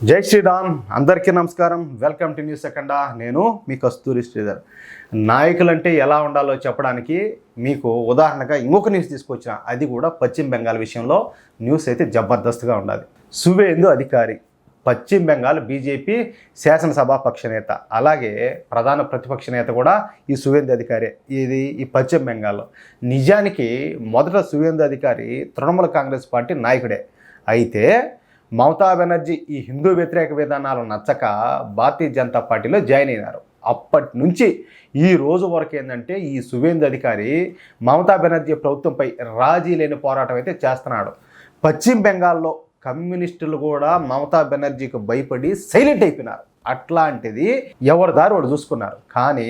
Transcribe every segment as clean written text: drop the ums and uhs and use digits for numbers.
జై శ్రీరామ్, అందరికీ నమస్కారం. వెల్కమ్ టు న్యూస్ సెకండా. నేను మీ కస్తూరి శ్రీధర్. నాయకులంటే ఎలా ఉండాలో చెప్పడానికి మీకు ఉదాహరణగా ఇంకొక న్యూస్ తీసుకొచ్చిన, అది కూడా పశ్చిమ బెంగాల్ విషయంలో న్యూస్ అయితే జబర్దస్త్గా ఉండాలి. సువేందు అధికారి పశ్చిమ బెంగాల్ బీజేపీ శాసనసభాపక్ష నేత, అలాగే ప్రధాన ప్రతిపక్ష నేత కూడా ఈ సువేందు అధికారి. ఈ పశ్చిమ బెంగాల్లో నిజానికి మొదట సువేందు అధికారి తృణమూల కాంగ్రెస్ పార్టీ నాయకుడే. అయితే మమతా బెనర్జీ ఈ హిందూ వ్యతిరేక విధానాలు నచ్చక భారతీయ జనతా పార్టీలో జాయిన్ అయినారు. అప్పటి నుంచి ఈ రోజు వరకు ఏంటంటే ఈ సువేందు అధికారి మమతా బెనర్జీ ప్రభుత్వంపై రాజీ లేని పోరాటం అయితే చేస్తున్నాడు. పశ్చిమ బెంగాల్లో కమ్యూనిస్టులు కూడా మమతా బెనర్జీకి భయపడి సైలెంట్ అయిపోయినారు. అట్లాంటిది ఎవరి దారి వాడు చూసుకున్నారు. కానీ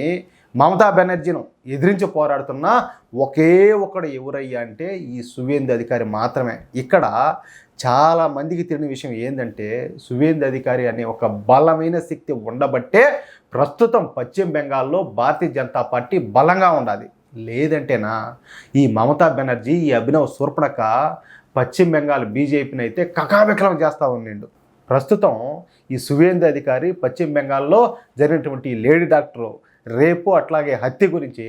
మమతా బెనర్జీను ఎదిరించి పోరాడుతున్న ఒకే ఒకడు ఎవరయ్యా అంటే ఈ సువేందు అధికారి మాత్రమే. ఇక్కడ చాలా మందికి తెలియని విషయం ఏంటంటే సువేందు అధికారి అనే ఒక బలమైన శక్తి ఉండబట్టే ప్రస్తుతం పశ్చిమ బెంగాల్లో భారతీయ జనతా పార్టీ బలంగా ఉండాలి. లేదంటేనా ఈ మమతా బెనర్జీ, ఈ అభినవ్ శూర్పణఖ పశ్చిమ బెంగాల్ బీజేపీని అయితే కకావికలం చేస్తూ ఉన్నాడు. ప్రస్తుతం ఈ సువేందు అధికారి పశ్చిమ బెంగాల్లో జరిగినటువంటి లేడీ డాక్టర్ రేపు అట్లాగే హత్య గురించి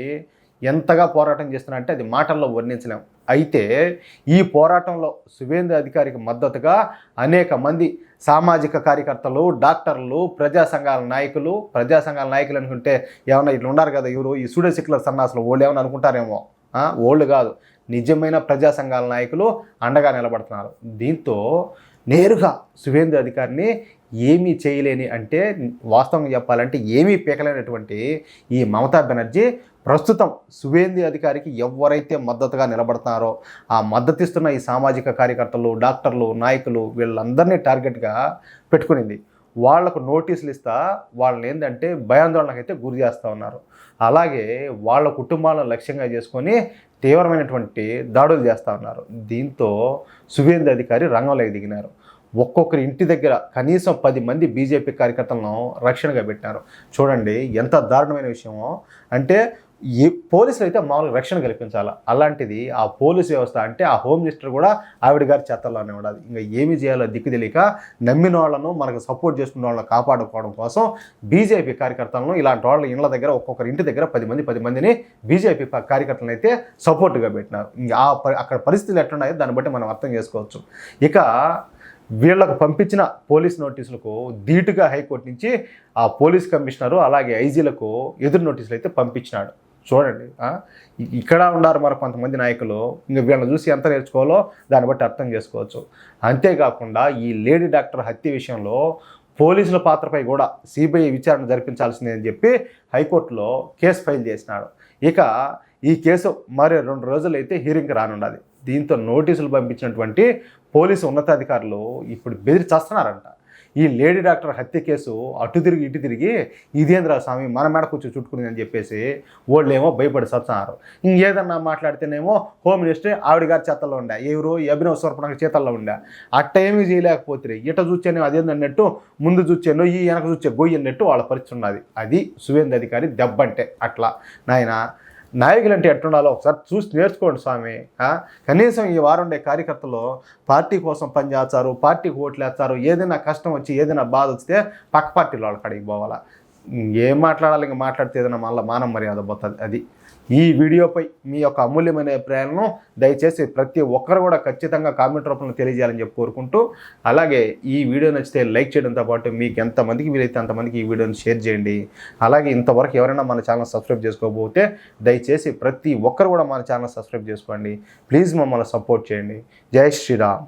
ఎంతగా పోరాటం చేస్తున్నారంటే అది మాటల్లో వర్ణించలేం. అయితే ఈ పోరాటంలో సువేందు అధికారికి మద్దతుగా అనేక మంది సామాజిక కార్యకర్తలు, డాక్టర్లు, ప్రజా సంఘాల నాయకులు అనుకుంటే ఏమన్నా ఇట్లా ఉన్నారు కదా, ఎవరు ఈ సూడో సెక్యులర్ సన్నాసులు వాళ్ళు ఏమన్నా అనుకుంటారేమో. ఓళ్ళు కాదు, నిజమైన ప్రజా సంఘాల నాయకులు అండగా నిలబడుతున్నారు. దీంతో నేరుగా సువేందు అధికారిని ఏమీ చేయలేని, అంటే వాస్తవంగా చెప్పాలంటే ఏమీ పీకలేనటువంటి ఈ మమతా బెనర్జీ ప్రస్తుతం సువేందు అధికారికి ఎవరైతే మద్దతుగా నిలబడుతున్నారో ఆ మద్దతిస్తున్న ఈ సామాజిక కార్యకర్తలు, డాక్టర్లు, నాయకులు వీళ్ళందరినీ టార్గెట్గా పెట్టుకునింది. వాళ్లకు నోటీసులు ఇస్తా వాళ్ళని ఏంటంటే భయాందోళనకైతే గురి చేస్తూ ఉన్నారు. అలాగే వాళ్ళ కుటుంబాలను లక్ష్యంగా చేసుకొని తీవ్రమైనటువంటి దాడులు చేస్తూ ఉన్నారు. దీంతో సువేందు అధికారి రంగంలోకి దిగినారు. ఒక్కొక్కరి ఇంటి దగ్గర కనీసం 10 మంది బీజేపీ కార్యకర్తలను రక్షణగా పెట్టినారు. చూడండి ఎంత దారుణమైన విషయమో. అంటే ఈ పోలీసులు అయితే మామూలుగా రక్షణ కల్పించాలి. అలాంటిది ఆ పోలీసు వ్యవస్థ, అంటే ఆ హోమ్ మినిస్టర్ కూడా ఆవిడ గారి చేతల్లోనే ఉండాలి. ఇంకా ఏమి చేయాలో దిక్కు తెలియక నమ్మిన వాళ్ళను, మనకు సపోర్ట్ చేసుకున్న వాళ్ళని కాపాడుకోవడం కోసం బీజేపీ కార్యకర్తలను ఇలాంటి వాళ్ళ ఇళ్ళ దగ్గర ఒక్కొక్కరి ఇంటి దగ్గర 10 మందిని బీజేపీ కార్యకర్తలను అయితే సపోర్ట్గా పెట్టినారు. అక్కడ పరిస్థితులు ఎట్లున్నాయో దాన్ని బట్టి మనం అర్థం చేసుకోవచ్చు. ఇక వీళ్లకు పంపించిన పోలీస్ నోటీసులకు ధీటుగా హైకోర్టు నుంచి ఆ పోలీస్ కమిషనరు అలాగే ఐజీలకు ఎదురు నోటీసులు అయితే పంపించినాడు. చూడండి, ఇక్కడ ఉన్నారు మరి కొంతమంది నాయకులు. ఇంకా వీళ్ళని చూసి ఎంత నేర్చుకోవాలో దాన్ని బట్టి అర్థం చేసుకోవచ్చు. అంతేకాకుండా ఈ లేడీ డాక్టర్ హత్య విషయంలో పోలీసుల పాత్రపై కూడా సిబిఐ విచారణ జరిపించాల్సిందే అని చెప్పి హైకోర్టులో కేసు ఫైల్ చేసినాడు. ఇక ఈ కేసు మరి 2 రోజులైతే హీరింగ్కి రానుండాలి. దీంతో నోటీసులు పంపించినటువంటి పోలీసు ఉన్నతాధికారులు ఇప్పుడు బెదిరి చేస్తున్నారంట. ఈ లేడీ డాక్టర్ హత్య కేసు అటు తిరిగి ఇటు తిరిగి ఇదేంద్ర స్వామి మన మేడ కూర్చో చుట్టుకుని అని చెప్పేసి వాళ్ళేమో భయపడి సత్తున్నారు. ఇంకేదన్నా మాట్లాడితేనేమో హోమ్ మినిస్టర్ ఆవిడ గారి చేతల్లో ఉండే, ఎవరు అభినవ్ శూర్పణఖ చేతల్లో ఉండే. అట్ట ఏమీ చేయలేకపోతే ఇట చూచాను అదేందన్నట్టు, ముందు చూచాను ఈ వెనక చూచే గొయ్యి అన్నట్టు వాళ్ళ పరిస్థితి ఉన్నది. అది సువేందు అధికారి దెబ్బంటే. అట్లా నాయన నాయకులు అంటే ఎట్లుండాలో ఒకసారి చూసి నేర్చుకోండి స్వామి. కనీసం ఈ వారం ఉండే కార్యకర్తలు పార్టీ కోసం పనిచేస్తారు, పార్టీకి ఓట్లు వేస్తారు. ఏదైనా కష్టం వచ్చి ఏదైనా బాధ వస్తే పక్క పార్టీలో వాళ్ళ కాడికి పోవాలా. ఏం మాట్లాడాలి, ఇంకా మాట్లాడితే ఏదైనా మళ్ళీ మానం మర్యాద పోతుంది. అది ఈ వీడియోపై మీ యొక్క అమూల్యమైన అభిప్రాయాలను దయచేసి ప్రతి ఒక్కరు కూడా ఖచ్చితంగా కామెంట్ రూపంలో తెలియజేయాలని చెప్పి కోరుకుంటూ, అలాగే ఈ వీడియో నచ్చితే లైక్ చేయడంతో పాటు మీకు ఎంతమందికి వీలైతే అంతమందికి ఈ వీడియోని షేర్ చేయండి. అలాగే ఇంతవరకు ఎవరైనా మన ఛానల్ సబ్స్క్రైబ్ చేసుకోకపోతే దయచేసి ప్రతి ఒక్కరు కూడా మన ఛానల్ సబ్స్క్రైబ్ చేసుకోండి. ప్లీజ్ మమ్మల్ని సపోర్ట్ చేయండి. జై శ్రీరామ్.